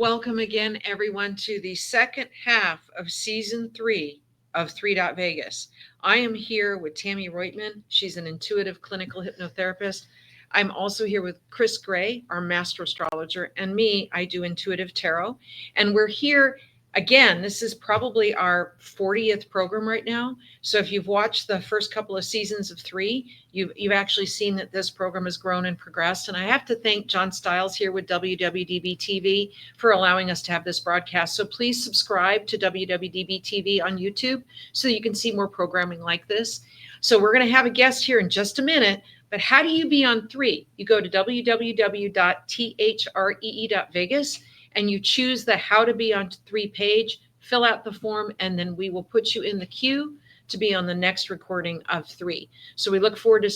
Welcome again, everyone, to the second half of season 3 of Vegas. I am here with Tammie Roitman. She's an intuitive clinical hypnotherapist. I'm also here with Kris Gray, our master astrologer, and me. I do intuitive tarot. And we're here again. This is probably our 40th program right now. So if you've watched the first couple of seasons of 3, you've actually seen that this program has grown and progressed. And I have to thank John Stiles here with WWDBTV for allowing us to have this broadcast. So please subscribe to WWDBTV on YouTube so you can see more programming like this. So we're going to have a guest here in just a minute. But how do you be on 3? You go to www.THREE.Vegas and you choose the How to Be on 3 page, fill out the form, and then we will put you in the queue to be on the next recording of 3. So we look forward to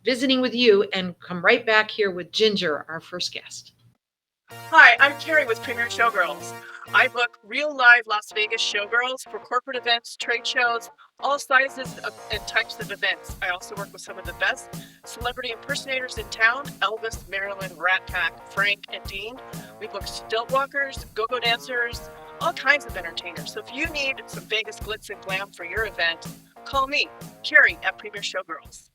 visiting with you, and come right back here with Ginger, our first guest. Hi, I'm Carrie with Premier Showgirls. I book real live Las Vegas showgirls for corporate events, trade shows, all sizes and types of events. I also work with some of the best celebrity impersonators in town: Elvis, Marilyn, Rat Pack, Frank, and Dean. We book stilt walkers, go-go dancers, all kinds of entertainers. So if you need some Vegas glitz and glam for your event, call me, Carrie, at Premier Showgirls.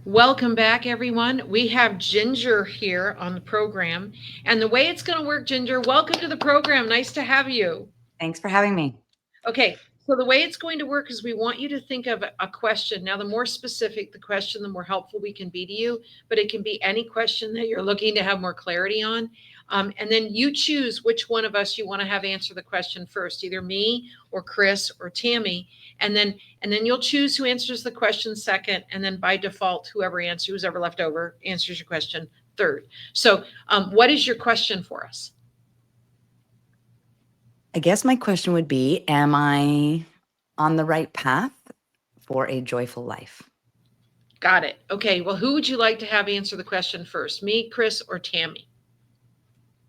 Welcome back, everyone. We have Ginger here on the program. And the way it's going to work, Ginger, welcome to the program. Nice to have you. Thanks for having me. Okay, so the way it's going to work is we want you to think of a question. Now, the more specific the question, the more helpful we can be to you. But it can be any question that you're looking to have more clarity on. And then you choose which one of us you want to have answer the question first, either me or Kris or Tammie. And then you'll choose who answers the question second. And then by default, who's ever left over answers your question third. So what is your question for us? I guess my question would be, am I on the right path for a joyful life? Got it. Okay. Well, who would you like to have answer the question first? Me, Kris, or Tammie?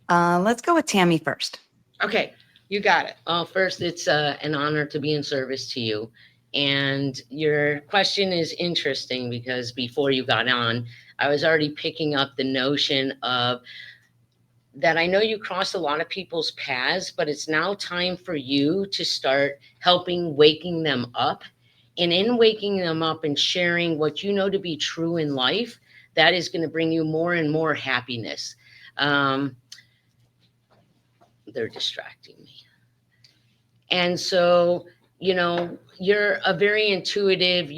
Let's go with Tammie first. Okay. You got it. First, it's an honor to be in service to you. And your question is interesting because before you got on, I was already picking up the notion of that I know you crossed a lot of people's paths, but it's now time for you to start helping waking them up. And in waking them up and sharing what you know to be true in life, that is going to bring you more and more happiness. They're distracting me. And so, you're a very intuitive,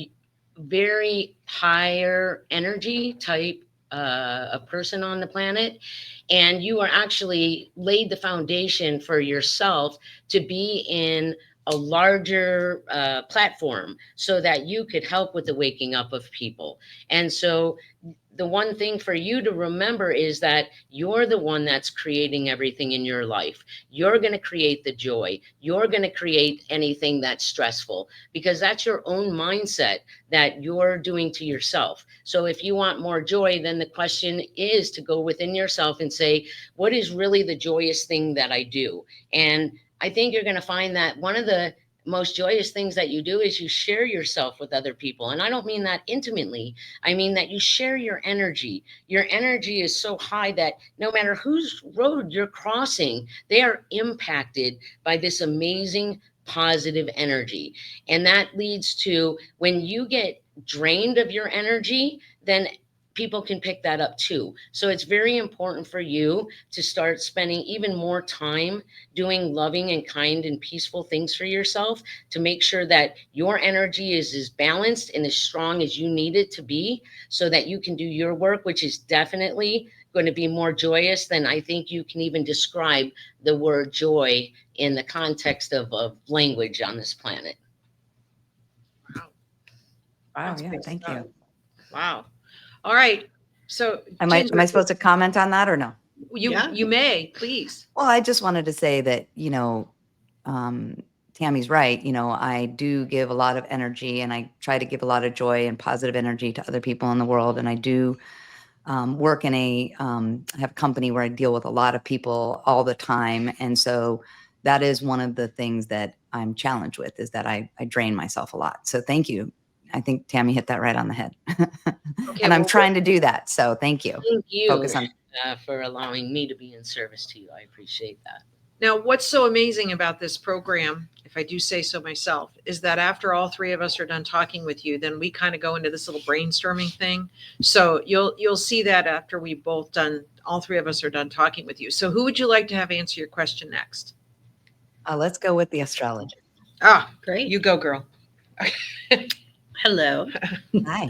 very higher energy type a person on the planet. And you are actually laid the foundation for yourself to be in a larger platform so that you could help with the waking up of people. And so the one thing for you to remember is that you're the one that's creating everything in your life. You're going to create the joy. You're going to create anything that's stressful, because that's your own mindset that you're doing to yourself. So if you want more joy, then the question is to go within yourself and say, what is really the joyous thing that I do? And I think you're going to find that one of the most joyous things that you do is you share yourself with other people. And I don't mean that intimately. I mean that you share your energy. Your energy is so high that no matter whose road you're crossing, they are impacted by this amazing positive energy. And that leads to, when you get drained of your energy, then people can pick that up too. So it's very important for you to start spending even more time doing loving and kind and peaceful things for yourself, to make sure that your energy is as balanced and as strong as you need it to be, so that you can do your work, which is definitely going to be more joyous than I think you can even describe the word joy in the context of language on this planet. Wow. Yeah. Thank you. Wow. All right. So am I supposed to comment on that or no? You may, please. Well, I just wanted to say that, Tammie's right. I do give a lot of energy, and I try to give a lot of joy and positive energy to other people in the world. And I do work in I have a company where I deal with a lot of people all the time. And so that is one of the things that I'm challenged with, is that I drain myself a lot. So thank you. I think Tammie hit that right on the head. Okay, And I'm well, trying to do that. So thank you. Thank you Focus on. for allowing me to be in service to you. I appreciate that. Now, what's so amazing about this program, if I do say so myself, is that after all three of us are done talking with you, then we kind of go into this little brainstorming thing. So you'll see that after we both done, all three of us are done talking with you. So who would you like to have answer your question next? Let's go with the astrologer. Ah, Great. you go, girl. Hello. Hi.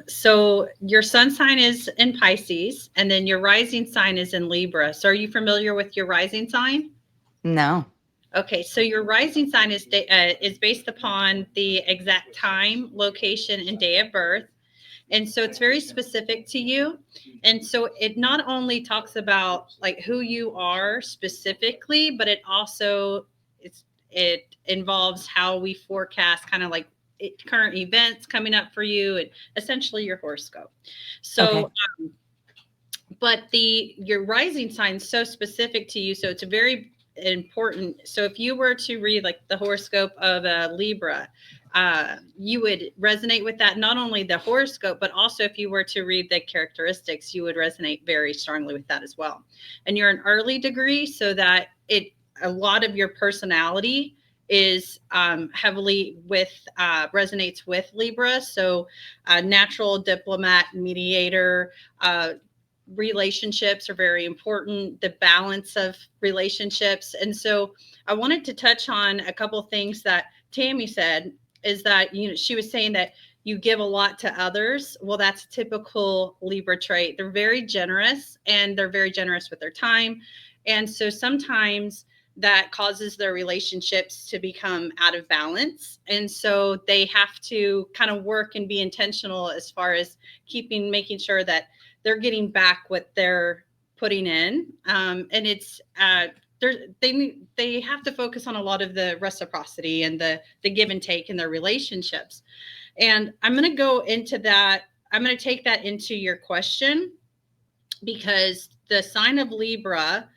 So your sun sign is in Pisces, and then your rising sign is in Libra. So are you familiar with your rising sign? No. Okay, so your rising sign is based upon the exact time, location, and day of birth. And so it's very specific to you. And so it not only talks about like who you are specifically, but it also it involves how we forecast kind of like current events coming up for you and essentially your horoscope. So Okay. But your rising sign is so specific to you, so it's a very important. So if you were to read like the horoscope of a Libra, you would resonate with that. Not only the horoscope, but also if you were to read the characteristics, you would resonate very strongly with that as well. And you're an early degree, so that a lot of your personality is heavily resonates with Libra. So natural diplomat, mediator, relationships are very important, the balance of relationships. And so I wanted to touch on a couple of things that Tammie said, is that, she was saying that you give a lot to others. Well, that's a typical Libra trait. They're very generous, and they're very generous with their time. And so sometimes that causes their relationships to become out of balance. And so they have to kind of work and be intentional as far as making sure that they're getting back what they're putting in. And it's, they have to focus on a lot of the reciprocity and the give and take in their relationships. And I'm going to go into that. I'm going to take that into your question, because the sign of Libra,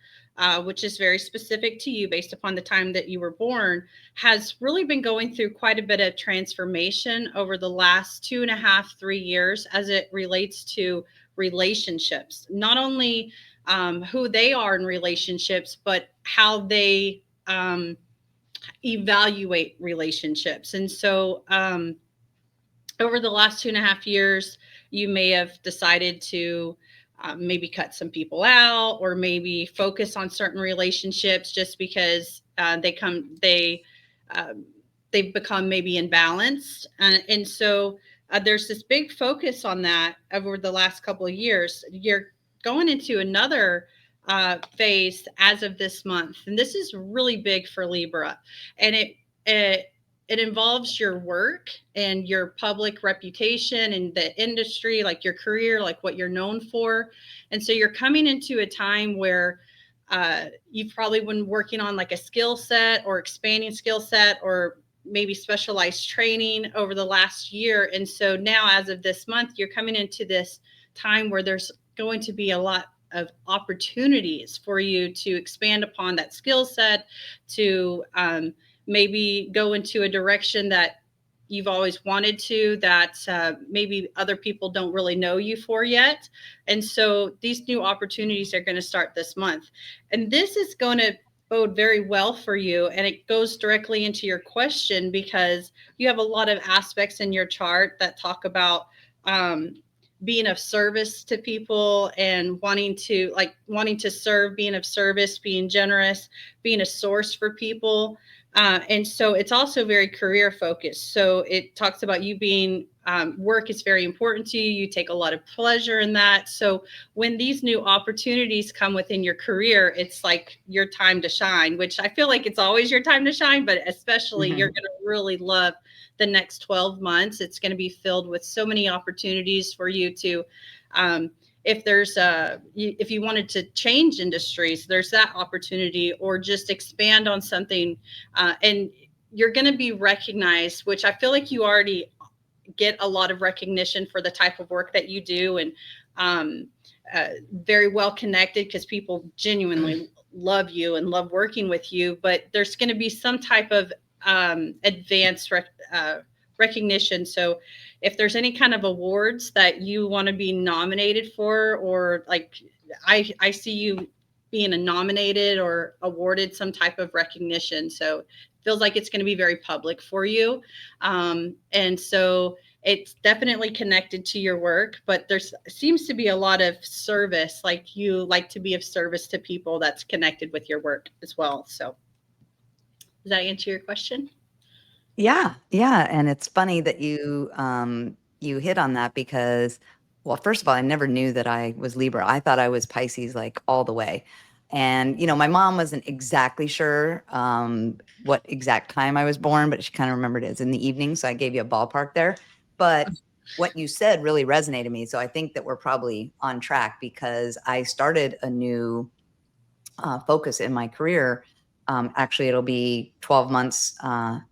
which is very specific to you based upon the time that you were born, has really been going through quite a bit of transformation over the last 2.5, 3 years as it relates to relationships. Not only who they are in relationships, but how they evaluate relationships. And so over the last 2.5 years, you may have decided to maybe cut some people out, or maybe focus on certain relationships just because they've become maybe imbalanced. And so there's this big focus on that over the last couple of years. You're going into another phase as of this month. And this is really big for Libra. And it involves your work and your public reputation and the industry, like your career, like what you're known for. And so you're coming into a time where you've probably been working on like a skill set or expanding skill set, or maybe specialized training over the last year. And so now, as of this month, you're coming into this time where there's going to be a lot of opportunities for you to expand upon that skill set, to maybe go into a direction that you've always wanted to, that maybe other people don't really know you for yet. And so these new opportunities are going to start this month. And this is going to bode very well for you. And it goes directly into your question, because you have a lot of aspects in your chart that talk about being of service to people, and wanting to serve, being of service, being generous, being a source for people. And so it's also very career focused. So it talks about you being, work is very important to you. You take a lot of pleasure in that. So when these new opportunities come within your career, it's like your time to shine, which I feel like it's always your time to shine, but especially you're going to really love the next 12 months. It's going to be filled with so many opportunities for you to, if you wanted to change industries, there's that opportunity, or just expand on something. And you're going to be recognized, which I feel like you already get a lot of recognition for the type of work that you do, and very well connected, because people genuinely love you and love working with you. But there's going to be some type of advanced recognition. So if there's any kind of awards that you want to be nominated for, or like I see you being nominated or awarded some type of recognition. So it feels like it's going to be very public for you. And so it's definitely connected to your work, but there's seems to be a lot of service, like you like to be of service to people, that's connected with your work as well. So does that answer your question? Yeah, yeah, and it's funny that you hit on that because, well, first of all, I never knew that I was Libra. I thought I was Pisces like all the way. And my mom wasn't exactly sure what exact time I was born, but she kind of remembered it was in the evening, so I gave you a ballpark there. But what you said really resonated with me, so I think that we're probably on track because I started a new focus in my career. Actually, it'll be 12 months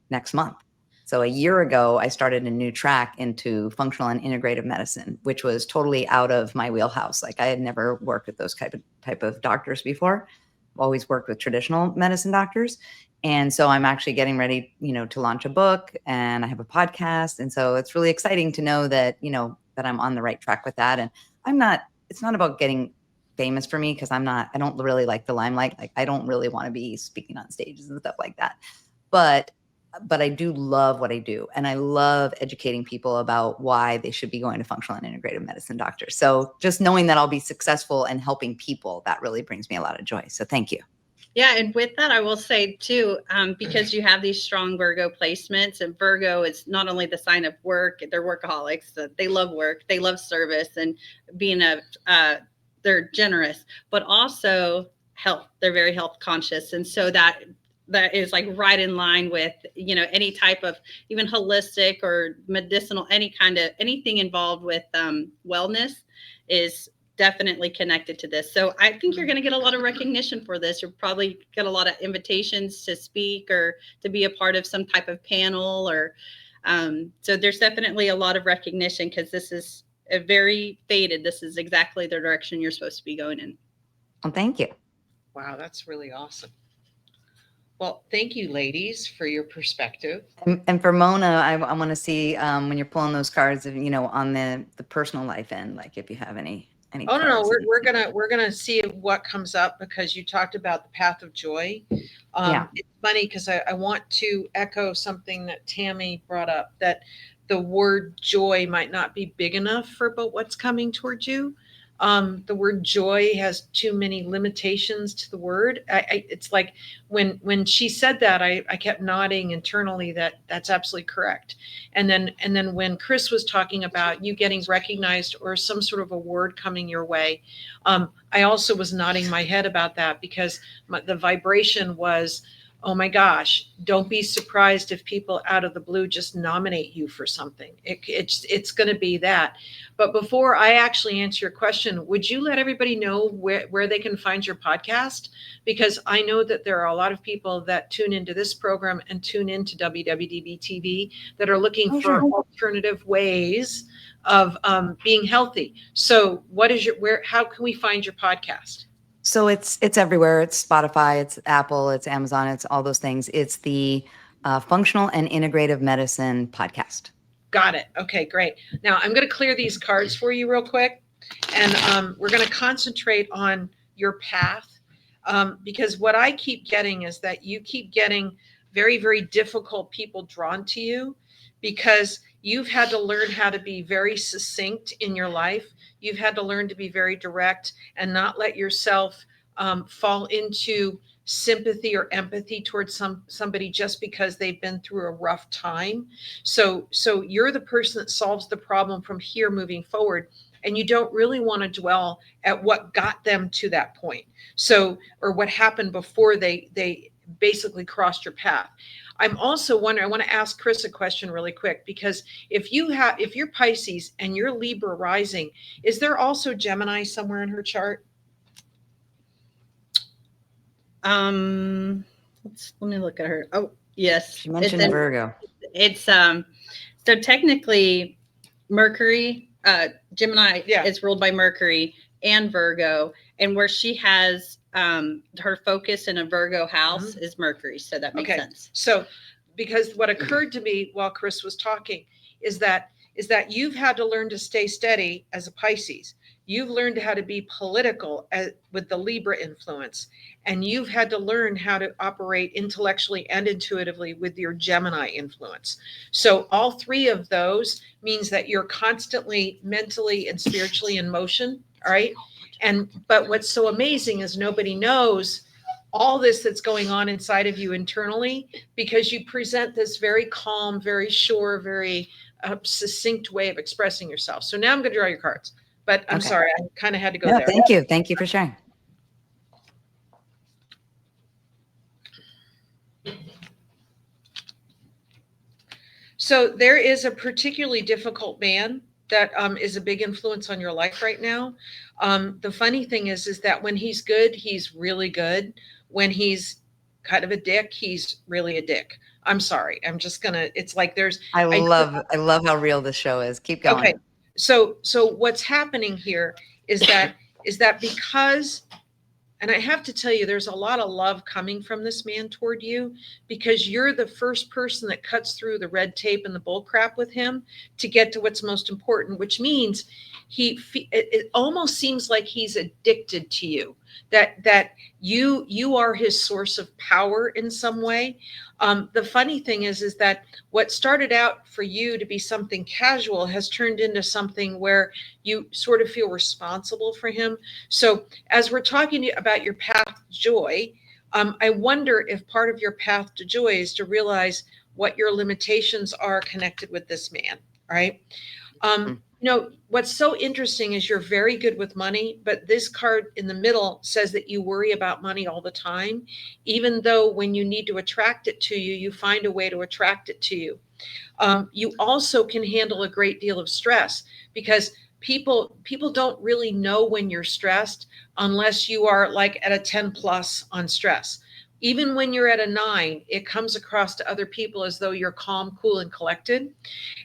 next month. So a year ago, I started a new track into functional and integrative medicine, which was totally out of my wheelhouse. Like I had never worked with those type of doctors before. I've always worked with traditional medicine doctors. And so I'm actually getting ready, to launch a book, and I have a podcast. And so it's really exciting to know that, that I'm on the right track with that. And it's not about getting famous for me because I don't really like the limelight. Like I don't really want to be speaking on stages and stuff like that. But I do love what I do. And I love educating people about why they should be going to functional and integrative medicine doctors. So just knowing that I'll be successful and helping people, that really brings me a lot of joy. So thank you. Yeah, and with that, I will say too, because you have these strong Virgo placements, and Virgo is not only the sign of work, they're workaholics. They love work, they love service, and being they're generous, but also health. They're very health conscious, and so that is like right in line with any type of even holistic or medicinal, anything involved with wellness is definitely connected to this. So I think you're going to get a lot of recognition for this. You'll probably get a lot of invitations to speak or to be a part of some type of panel, or so there's definitely a lot of recognition because this is a very fated. This is exactly the direction you're supposed to be going in. Well, thank you. Wow, that's really awesome. Well, thank you, ladies, for your perspective. And for Mona, I want to see when you're pulling those cards, on the personal life end, like if you have any. Oh no, we're gonna see what comes up because you talked about the path of joy. Yeah. It's funny because I want to echo something that Tammie brought up, that the word joy might not be big enough for but what's coming towards you. The word joy has too many limitations to the word. It's like when she said that, I kept nodding internally that that's absolutely correct. And then when Kris was talking about you getting recognized or some sort of award coming your way, I also was nodding my head about that because the vibration was, oh my gosh, don't be surprised if people out of the blue just nominate you for something. It's going to be that. But before I actually answer your question, would you let everybody know where they can find your podcast? Because I know that there are a lot of people that tune into this program and tune into WWDBTV that are looking for alternative ways of being healthy. So how can we find your podcast? So it's everywhere. It's Spotify, it's Apple, it's Amazon, it's all those things. It's the Functional and Integrative Medicine podcast. Got it. Okay, great. Now I'm going to clear these cards for you real quick, and we're going to concentrate on your path because what I keep getting is that you keep getting very, very difficult people drawn to you because you've had to learn how to be very succinct in your life. You've had to learn to be very direct and not let yourself fall into sympathy or empathy towards somebody just because they've been through a rough time. So you're the person that solves the problem from here moving forward. And you don't really want to dwell at what got them to that point. Or what happened before they basically crossed your path. I'm also wondering, I want to ask Kris a question really quick, because if you're Pisces and you're Libra rising, is there also Gemini somewhere in her chart? Let me look at her. Oh, yes. She mentioned Virgo. It's so technically Mercury, Gemini is ruled by Mercury and Virgo, and where she has her focus in a Virgo house is Mercury. So that makes sense. So because what occurred to me while Kris was talking is that you've had to learn to stay steady as a Pisces. You've learned how to be political with the Libra influence, and you've had to learn how to operate intellectually and intuitively with your Gemini influence. So all three of those means that you're constantly mentally and spiritually in motion. All right. But what's so amazing is nobody knows all this that's going on inside of you internally, because you present this very calm, very sure, very succinct way of expressing yourself. So now I'm going to draw your cards, but I'm sorry, I kind of had to go there. Thank you. Thank you for sharing. So there is a particularly difficult man that is a big influence on your life right now. The funny thing is that when he's good, he's really good. When he's kind of a dick, he's really a dick. I'm sorry. I'm just gonna. It's like there's. I love how real this show is. Keep going. Okay. So what's happening here is that because. And I have to tell you, there's a lot of love coming from this man toward you, because you're the first person that cuts through the red tape and the bull crap with him to get to what's most important, which means it almost seems like he's addicted to you, that you are his source of power in some way. The funny thing is that what started out for you to be something casual has turned into something where you sort of feel responsible for him. So as we're talking about your path to joy, I wonder if part of your path to joy is to realize what your limitations are connected with this man, right? What's so interesting is you're very good with money, but this card in the middle says that you worry about money all the time, even though when you need to attract it to you, you find a way to attract it to you. You also can handle a great deal of stress, because people don't really know when you're stressed unless you are like at a 10 plus on stress. Even when you're at a 9, it comes across to other people as though you're calm, cool, and collected.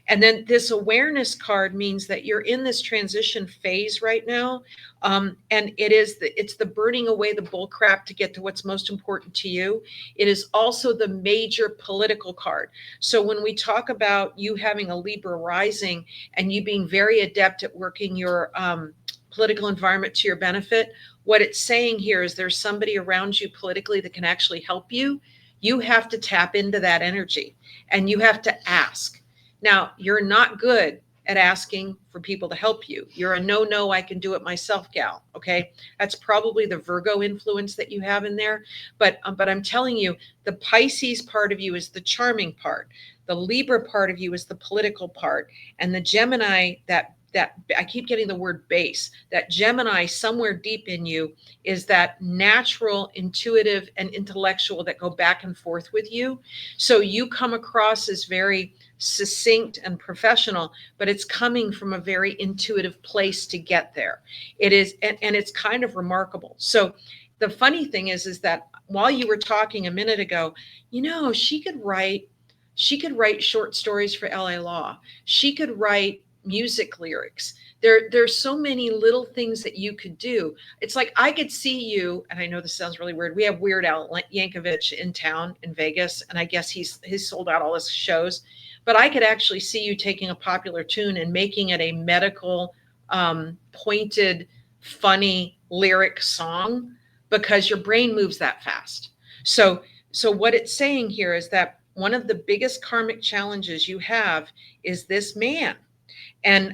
And then this awareness card means that you're in this transition phase right now. And it's the burning away the bull crap to get to what's most important to you. It is also the major political card. So when we talk about you having a Libra rising and you being very adept at working your political environment to your benefit, what it's saying here is there's somebody around you politically that can actually help you. You have to tap into that energy and you have to ask. Now, you're not good at asking for people to help you. You're a no, I can do it myself gal. Okay. That's probably the Virgo influence that you have in there. But I'm telling you, the Pisces part of you is the charming part. The Libra part of you is the political part. And the Gemini, that I keep getting the word base, that Gemini somewhere deep in you is that natural, intuitive, and intellectual that go back and forth with you. So you come across as very succinct and professional, but it's coming from a very intuitive place to get there. It is, and it's kind of remarkable. So the funny thing is that while you were talking a minute ago, she could write short stories for LA Law. She could write music lyrics. There's so many little things that you could do. It's like I could see you, and I know this sounds really weird. We have Weird Al Yankovic in town in Vegas, and I guess he's sold out all his shows. But I could actually see you taking a popular tune and making it a medical, pointed, funny lyric song, because your brain moves that fast. So what it's saying here is that one of the biggest karmic challenges you have is this man. And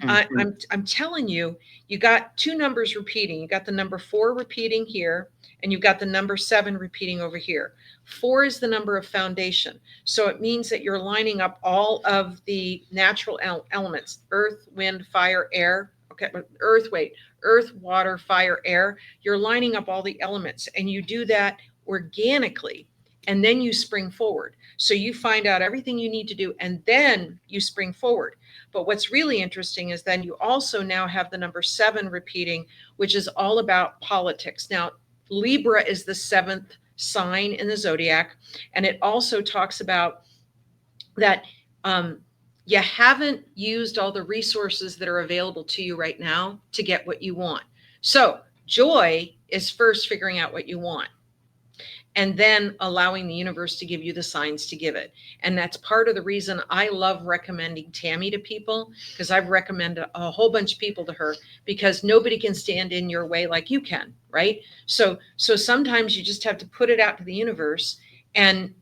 I'm telling you, you got two numbers repeating. You got the number 4 repeating here, and you've got the number 7 repeating over here. 4 is the number of foundation. So it means that you're lining up all of the natural elements: earth, wind, fire, air. Okay, earth, water, fire, air. You're lining up all the elements, and you do that organically. And then you spring forward. So you find out everything you need to do, and then you spring forward. But what's really interesting is then you also now have the number 7 repeating, which is all about politics. Now, Libra is the 7th sign in the zodiac. And it also talks about that you haven't used all the resources that are available to you right now to get what you want. So joy is first figuring out what you want. and then allowing the universe to give you the signs to give it. And that's part of the reason I love recommending Tammie to people, because I've recommended a whole bunch of people to her, because nobody can stand in your way like you can, right? So sometimes you just have to put it out to the universe and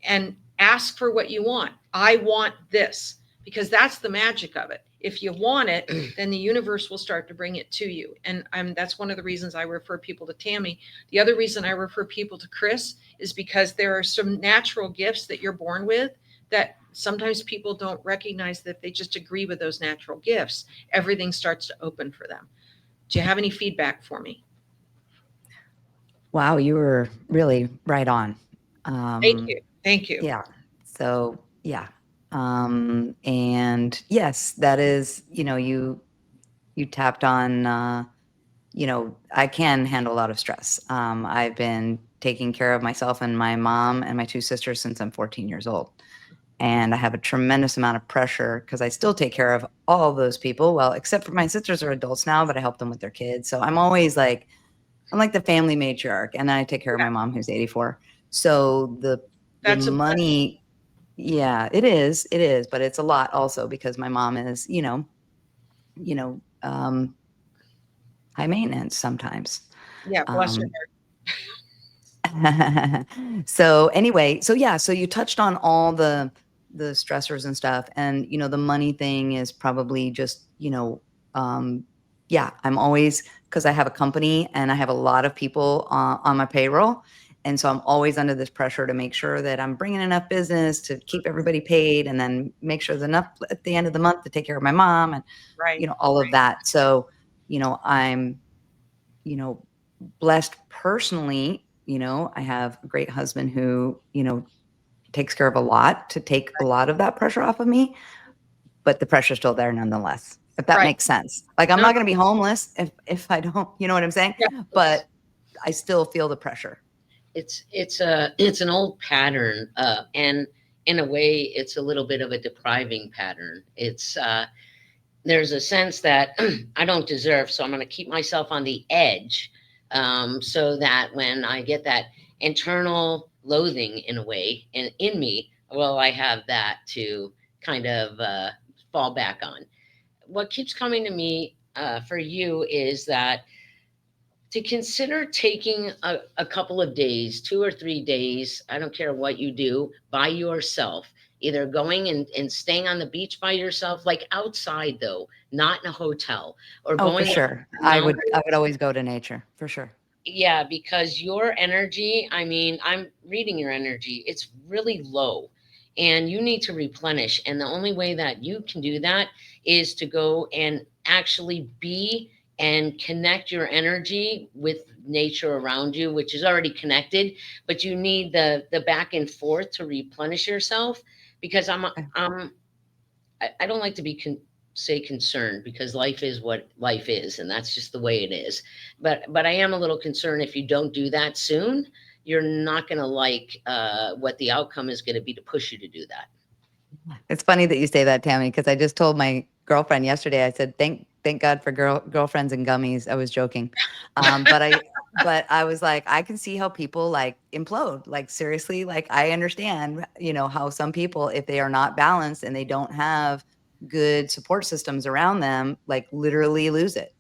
ask for what you want. I want this, because that's the magic of it. If you want it, then the universe will start to bring it to you. And that's one of the reasons I refer people to Tammie. The other reason I refer people to Kris is because there are some natural gifts that you're born with that sometimes people don't recognize, that they just agree with those natural gifts. Everything starts to open for them. Do you have any feedback for me? Wow, you were really right on. Thank you. Thank you. Yeah. So yeah. And yes, that is, you tapped on, I can handle a lot of stress. I've been taking care of myself and my mom and my two sisters since I'm 14 years old. And I have a tremendous amount of pressure because I still take care of all those people. Well, except for my sisters are adults now, but I help them with their kids. So I'm always like, I'm like the family matriarch, and then I take care of my mom who's 84. So the That's money, yeah, it is, but it's a lot also because my mom is, high maintenance sometimes. Yeah, bless your heart. So anyway, so yeah, so you touched on all the stressors and stuff, and the money thing is probably just, yeah, I'm always, because I have a company and I have a lot of people on my payroll. And so I'm always under this pressure to make sure that I'm bringing enough business to keep everybody paid, and then make sure there's enough at the end of the month to take care of my mom and, right. All of that. So, I'm, blessed personally. I have a great husband who, takes care of a lot to take a lot of that pressure off of me, but the pressure's still there nonetheless, if that Right. makes sense. Like, I'm No, not going to be homeless if I don't, you know what I'm saying? Yeah. But I still feel the pressure. It's an old pattern, and in a way, it's a little bit of a depriving pattern. It's there's a sense that I don't deserve, so I'm going to keep myself on the edge, so that when I get that internal loathing in a way in me, well, I have that to kind of fall back on. What keeps coming to me for you is that to consider taking a couple of days, 2 or 3 days, I don't care what you do, by yourself, either going and staying on the beach by yourself, like outside though, not in a hotel, or Oh, going. for sure. I would always go to nature, for sure. Yeah, because your energy, I mean, I'm reading your energy, it's really low and you need to replenish. And the only way that you can do that is to go and actually be and connect your energy with nature around you, which is already connected, but you need the back and forth to replenish yourself. Because I don't like to be say concerned, because life is what life is, and that's just the way it is. But I am a little concerned, if you don't do that soon, you're not going to like what the outcome is going to be to push you to do that. It's funny that you say that, Tammie, because I just told my girlfriend yesterday, I said, thank God for girlfriends and gummies. I was joking. But I was like, I can see how people like implode. Like, seriously, like, I understand, how some people, if they are not balanced and they don't have good support systems around them, like, literally lose it.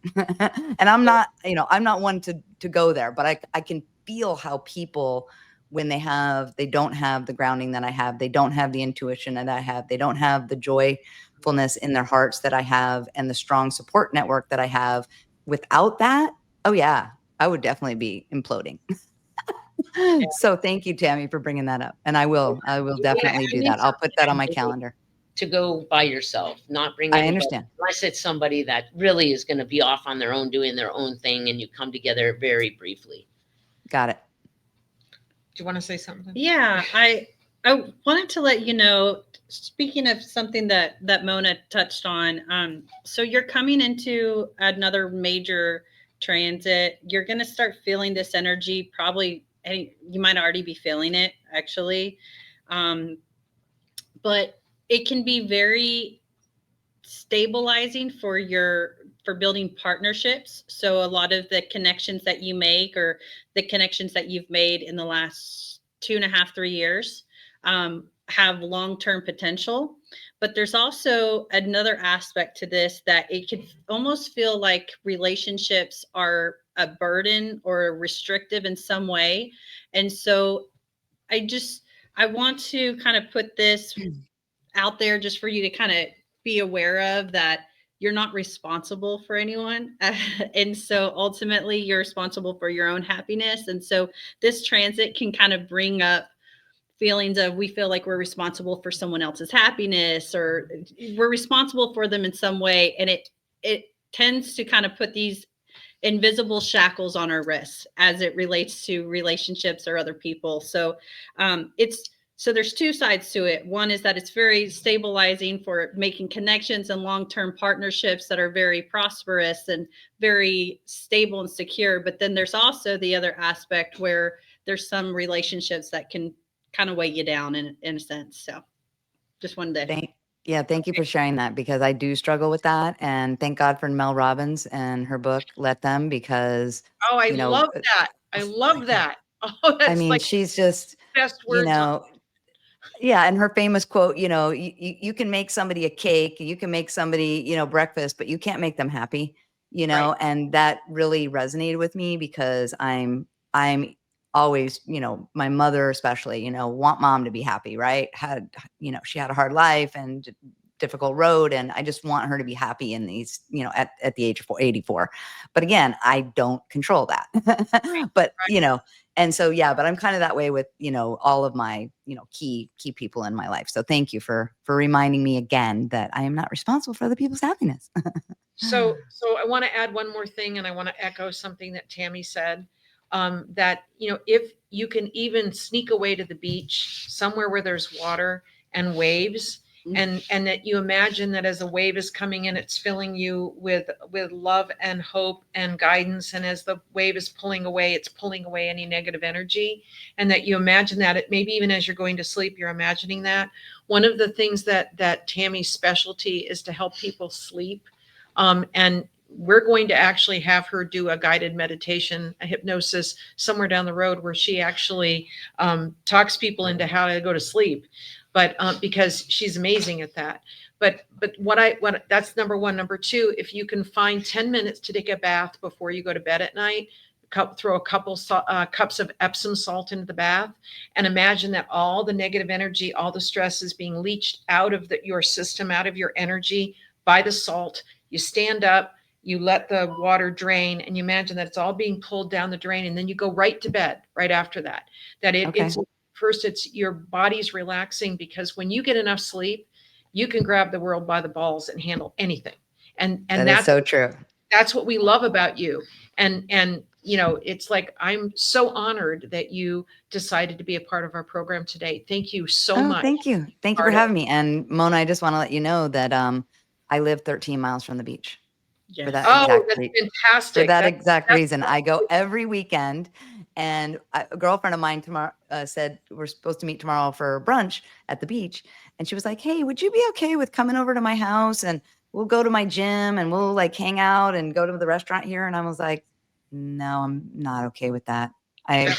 And I'm not, I'm not one to go there, but I can feel how people, when they don't have the grounding that I have, they don't have the intuition that I have, they don't have the joyfulness in their hearts that I have, and the strong support network that I have. Without that, oh yeah, I would definitely be imploding. So thank you, Tammie, for bringing that up. And I will definitely do that. I'll put that on my calendar. To go by yourself, not bring anybody, I understand. unless it's somebody that really is going to be off on their own, doing their own thing, and you come together very briefly. Got it. Do you want to say something? Yeah, I wanted to let you know, speaking of something that Mona touched on, so you're coming into another major transit. You're going to start feeling this energy, probably, and you might already be feeling it actually, but it can be very stabilizing for your for building partnerships. So a lot of the connections that you make, or the connections that you've made in the last 2.5, 3 years, have long-term potential. But there's also another aspect to this, that it could almost feel like relationships are a burden or restrictive in some way. And so I want to kind of put this out there just for you to kind of be aware of, that you're not responsible for anyone. And so ultimately you're responsible for your own happiness. And so this transit can kind of bring up feelings of, we feel like we're responsible for someone else's happiness, or we're responsible for them in some way. And it tends to kind of put these invisible shackles on our wrists as it relates to relationships or other people. So there's two sides to it. One is that it's very stabilizing for making connections and long-term partnerships that are very prosperous and very stable and secure. But then there's also the other aspect where there's some relationships that can kind of weigh you down in a sense. So just wanted to. Thank you for sharing that, because I do struggle with that. And thank God for Mel Robbins and her book, Let Them, because, Oh, I love that. I love that. Oh, that's she's just, best words. Yeah. And her famous quote, you can make somebody a cake, you can make somebody, breakfast, but you can't make them happy, Right. and that really resonated with me, because I'm always, my mother especially, want mom to be happy, right? She had a hard life and difficult road, and I just want her to be happy in these, at the age of 84. But again, I don't control that. But, and so, but I'm kind of that way with, all of my, key people in my life. So thank you for reminding me again that I am not responsible for other people's happiness. So I want to add one more thing, and I want to echo something that Tammie said, that, if you can even sneak away to the beach, somewhere where there's water and waves, and that you imagine that as a wave is coming in, it's filling you with love and hope and guidance. And as the wave is pulling away, it's pulling away any negative energy. And that you imagine that, it maybe even as you're going to sleep, you're imagining that. One of the things that Tammie's specialty is to help people sleep. And we're going to actually have her do a guided meditation, a hypnosis somewhere down the road, where she actually talks people into how to go to sleep. But because she's amazing at that. But what that's number one. Number two, if you can find 10 minutes to take a bath before you go to bed at night, throw a couple cups of Epsom salt into the bath, and imagine that all the negative energy, all the stress is being leached out of your system, out of your energy by the salt. You stand up, you let the water drain, and you imagine that it's all being pulled down the drain, and then you go right to bed right after that. It's first, it's your body's relaxing, because when you get enough sleep, you can grab the world by the balls and handle anything. And that's so true. That's what we love about you. And it's like, I'm so honored that you decided to be a part of our program today. Thank you so much. Thank you. Thank you for having me. And Mona, I just want to let you know that I live 13 miles from the beach. Yes. That's fantastic. For that exact reason. I go every weekend. And a girlfriend of mine tomorrow said, we're supposed to meet tomorrow for brunch at the beach. And she was like, hey, would you be okay with coming over to my house, and we'll go to my gym, and we'll like hang out and go to the restaurant here? And I was like, no, I'm not okay with that.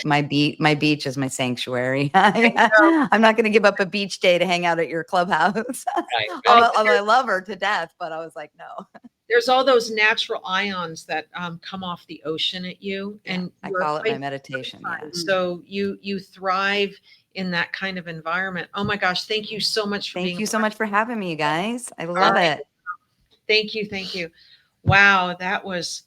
My beach is my sanctuary. I'm not going to give up a beach day to hang out at your clubhouse. Right. Although I love her to death, but I was like, no. There's all those natural ions that come off the ocean at you, and I call it my meditation. Yeah. So you thrive in that kind of environment. Oh my gosh, thank you so much for being. Thank you so much for having me, you guys. I love it. Thank you. Wow, that was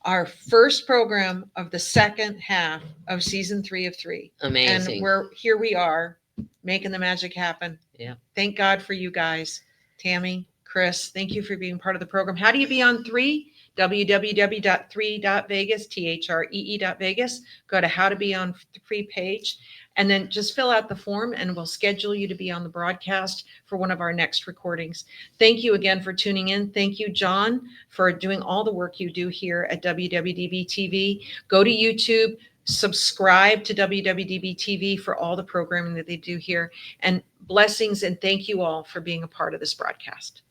our first program of the second half of season 3 of 3. Amazing. And we are making the magic happen. Yeah. Thank God for you guys. Tammie, Kris, thank you for being part of the program. How do you be on 3? www.3.Vegas, THREE.Vegas. Go to How to Be on 3 page, and then just fill out the form, and we'll schedule you to be on the broadcast for one of our next recordings. Thank you again for tuning in. Thank you, John, for doing all the work you do here at WWDBTV. Go to YouTube, subscribe to WWDBTV for all the programming that they do here, and blessings, and thank you all for being a part of this broadcast.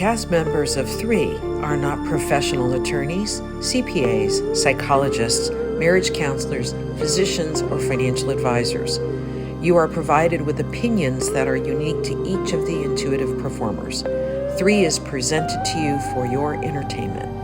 cast members of Three are not professional attorneys, CPAs, psychologists, marriage counselors, physicians, or financial advisors. You are provided with opinions that are unique to each of the intuitive performers. Three is presented to you for your entertainment.